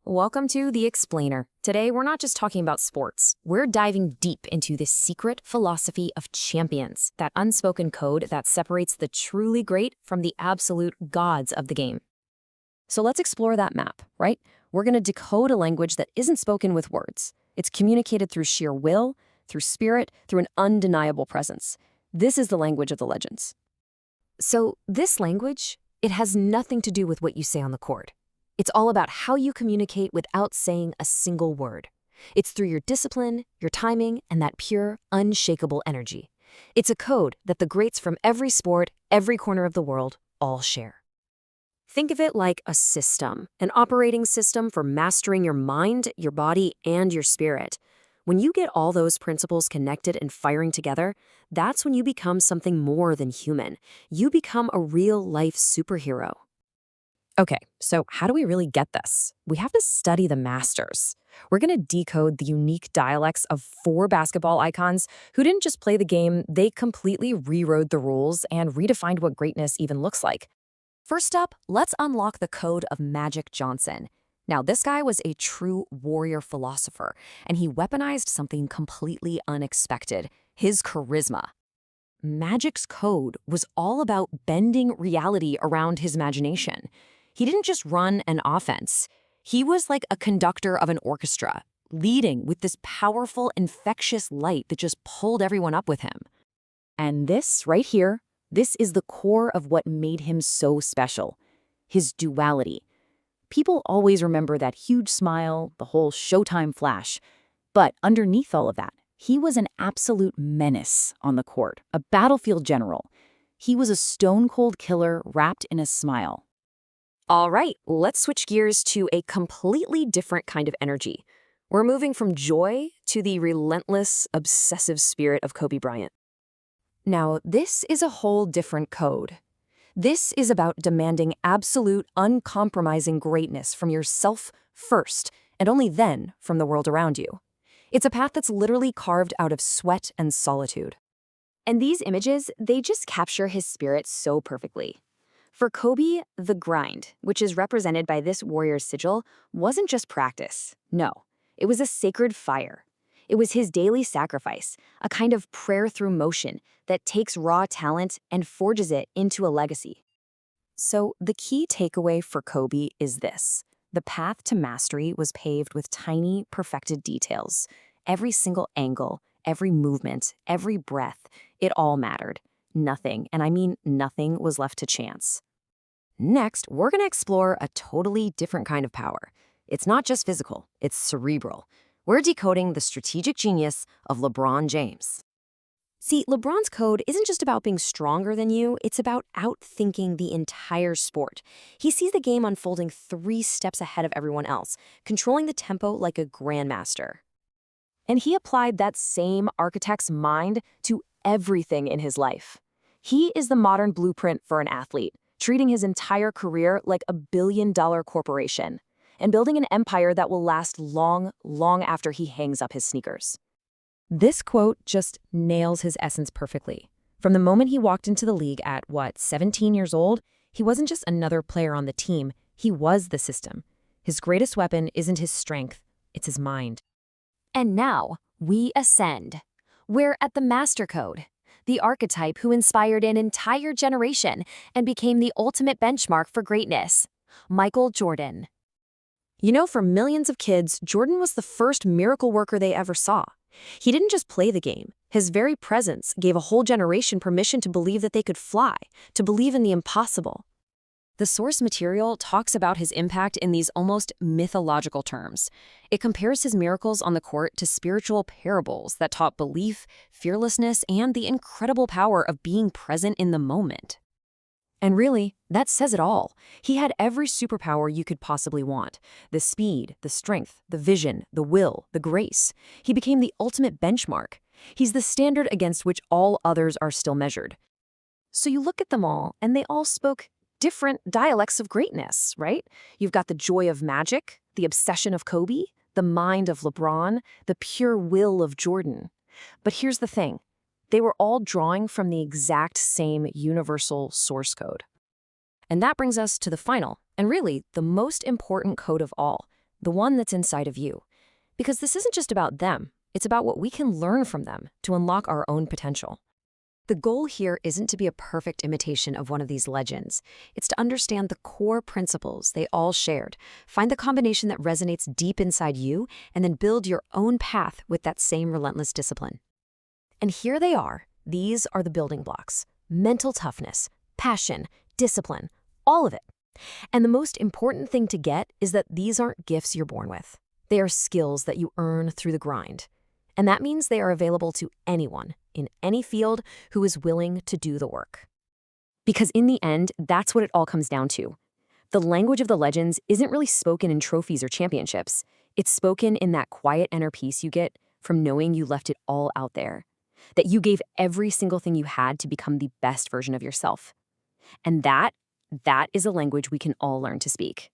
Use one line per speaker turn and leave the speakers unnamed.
Welcome to The Explainer. Today, we're not just talking about sports. We're diving deep into the secret philosophy of champions, that unspoken code that separates the truly great from the absolute gods of the game. So let's explore that map, right? We're going to decode a language that isn't spoken with words. It's communicated through sheer will, through spirit, through an undeniable presence. This is the language of the legends. So this language, it has nothing to do with what you say on the court. It's all about how you communicate without saying a single word. It's through your discipline, your timing, and that pure, unshakable energy. It's a code that the greats from every sport, every corner of the world, all share. Think of it like a system, an operating system for mastering your mind, your body, and your spirit. When you get all those principles connected and firing together, that's when you become something more than human. You become a real-life superhero. Okay, so how do we really get this? We have to study the masters. We're going to decode the unique dialects of 4 basketball icons who didn't just play the game, they completely rewrote the rules and redefined what greatness even looks like. First up, let's unlock the code of Magic Johnson. Now, this guy was a true warrior philosopher, and he weaponized something completely unexpected: his charisma. Magic's code was all about bending reality around his imagination. He didn't just run an offense. He was like a conductor of an orchestra, leading with this powerful, infectious light that just pulled everyone up with him. And this right here, this is the core of what made him so special: his duality. People always remember that huge smile, the whole Showtime flash. But underneath all of that, he was an absolute menace on the court, a battlefield general. He was a stone-cold killer wrapped in a smile. All right, let's switch gears to a completely different kind of energy. We're moving from joy to the relentless, obsessive spirit of Kobe Bryant. Now, this is a whole different code. This is about demanding absolute, uncompromising greatness from yourself first, and only then from the world around you. It's a path that's literally carved out of sweat and solitude. And these images, they just capture his spirit so perfectly. For Kobe, the grind, which is represented by this warrior's sigil, wasn't just practice. No, it was a sacred fire. It was his daily sacrifice, a kind of prayer through motion that takes raw talent and forges it into a legacy. So the key takeaway for Kobe is this: the path to mastery was paved with tiny, perfected details. Every single angle, every movement, every breath, it all mattered. Nothing, and I mean nothing, was left to chance. Next, we're going to explore a totally different kind of power. It's not just physical, it's cerebral. We're decoding the strategic genius of LeBron James. See, LeBron's code isn't just about being stronger than you, it's about outthinking the entire sport. He sees the game unfolding 3 steps ahead of everyone else, controlling the tempo like a grandmaster. And he applied that same architect's mind to everything in his life. He is the modern blueprint for an athlete, treating his entire career like a billion-dollar corporation, and building an empire that will last long, long after he hangs up his sneakers. This quote just nails his essence perfectly. From the moment he walked into the league at, 17 years old, he wasn't just another player on the team, he was the system. His greatest weapon isn't his strength, it's his mind. And now, we ascend. We're at the master code, the archetype who inspired an entire generation and became the ultimate benchmark for greatness: Michael Jordan. You know, for millions of kids, Jordan was the first miracle worker they ever saw. He didn't just play the game. His very presence gave a whole generation permission to believe that they could fly, to believe in the impossible. The source material talks about his impact in these almost mythological terms. It compares his miracles on the court to spiritual parables that taught belief, fearlessness, and the incredible power of being present in the moment. And really, that says it all. He had every superpower you could possibly want: the speed, the strength, the vision, the will, the grace. He became the ultimate benchmark. He's the standard against which all others are still measured. So you look at them all, and they all spoke different dialects of greatness, right? You've got the joy of magic, the obsession of Kobe, the mind of LeBron, the pure will of Jordan. But here's the thing: they were all drawing from the exact same universal source code. And that brings us to the final, and really the most important code of all: the one that's inside of you. Because this isn't just about them, it's about what we can learn from them to unlock our own potential. The goal here isn't to be a perfect imitation of one of these legends. It's to understand the core principles they all shared, find the combination that resonates deep inside you, and then build your own path with that same relentless discipline. And here they are. These are the building blocks: mental toughness, passion, discipline, all of it. And the most important thing to get is that these aren't gifts you're born with. They are skills that you earn through the grind. And that means they are available to anyone, in any field, who is willing to do the work. Because in the end, that's what it all comes down to. The language of the legends isn't really spoken in trophies or championships. It's spoken in that quiet inner peace you get from knowing you left it all out there, that you gave every single thing you had to become the best version of yourself. And that is a language we can all learn to speak.